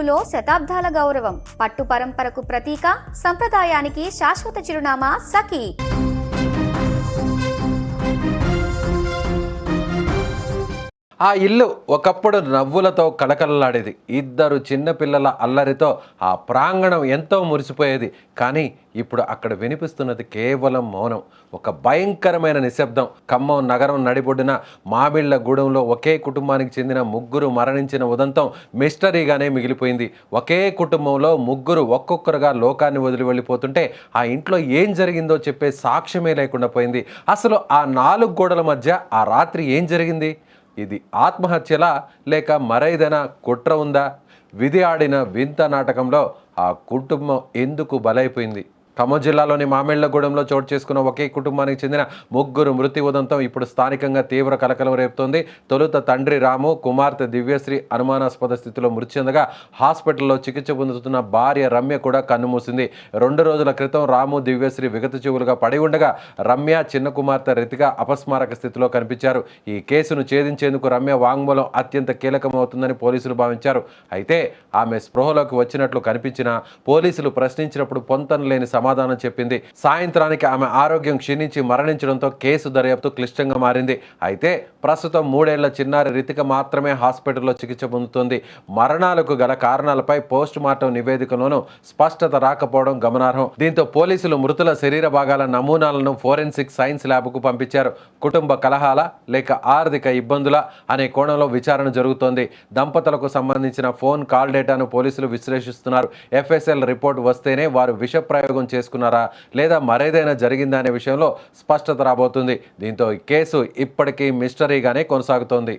కుటుంబంలో శతాబ్దాల గౌరవం, పట్టు పరంపరకు ప్రతీక, సంప్రదాయానికి శాశ్వత చిరునామా సఖీ. ఆ ఇల్లు ఒకప్పుడు నవ్వులతో కళకళలాడేది. ఇద్దరు చిన్నపిల్లల అల్లరితో ఆ ప్రాంగణం ఎంతో మురిసిపోయేది. కానీ ఇప్పుడు అక్కడ వినిపిస్తున్నది కేవలం మౌనం, ఒక భయంకరమైన నిశ్శబ్దం. ఖమ్మం నగరం నడిబొడ్డున మామిళ్ళగూడెంలో ఒకే కుటుంబానికి చెందిన ముగ్గురు మరణించిన ఉదంతం మిస్టరీగానే మిగిలిపోయింది. ఒకే కుటుంబంలో ముగ్గురు ఒక్కొక్కరుగా లోకాన్ని వదిలి వెళ్ళిపోతుంటే ఆ ఇంట్లో ఏం జరిగిందో చెప్పే సాక్ష్యమే లేకుండా పోయింది. అసలు ఆ 4 గోడల మధ్య ఆ రాత్రి ఏం జరిగింది? ఇది ఆత్మహత్యలా లేక మరేదైనా కుట్ర ఉందా? విధి ఆడిన వింత నాటకంలో ఆ కుటుంబం ఎందుకు బలైపోయింది? ఖమ్మం జిల్లాలోని మామిళ్ళగూడెంలో చోటు చేసుకున్న ఒకే కుటుంబానికి చెందిన ముగ్గురు మృతి ఉదంతం ఇప్పుడు స్థానికంగా తీవ్ర కలకలం రేపుతోంది. తొలుత తండ్రి రాము, కుమార్తె దివ్యశ్రీ అనుమానాస్పద స్థితిలో మృతి చెందగా హాస్పిటల్లో చికిత్స పొందుతున్న భార్య రమ్య కూడా కన్నుమూసింది. 2 రోజుల క్రితం రాము, దివ్యశ్రీ విగత చెవులుగా పడి ఉండగా రమ్య చిన్న కుమార్తె రితిక అపస్మారక స్థితిలో కనిపించారు. ఈ కేసును ఛేదించేందుకు రమ్య వాంగ్మూలం అత్యంత కీలకమవుతుందని పోలీసులు భావించారు. అయితే ఆమె స్పృహలోకి వచ్చినట్లు కనిపించినా పోలీసులు ప్రశ్నించినప్పుడు పొంతన లేని సమాధానం చెప్పింది. సాయంత్రానికి ఆమె ఆరోగ్యం క్షీణించి మరణించడంతో కేసు దర్యాప్తు క్లిష్టంగా మారింది. అయితే ప్రస్తుతం 3 ఏళ్ల చిన్నారి రితిక మాత్రమే హాస్పిటల్లో చికిత్స పొందుతోంది. మరణాలకు గల కారణాలపై పోస్ట్ మార్టం నివేదికలోనూ స్పష్టత రాకపోవడం గమనార్హం. దీంతో పోలీసులు మృతుల శరీర భాగాల నమూనాలను ఫోరెన్సిక్ సైన్స్ ల్యాబ్కు పంపించారు. కుటుంబ కలహాల లేక ఆర్థిక ఇబ్బందుల అనే కోణంలో విచారణ జరుగుతోంది. దంపతులకు సంబంధించిన ఫోన్ కాల్ డేటాను పోలీసులు విశ్లేషిస్తున్నారు. FSL రిపోర్ట్ వస్తేనే వారు విష ప్రయోగం చేసుకున్నారా లేదా మరేదైనా జరిగిందా అనే విషయంలో స్పష్టత రాబోతుంది. దీంతో ఈ కేసు ఇప్పటికీ మిస్టరీగానే కొనసాగుతోంది.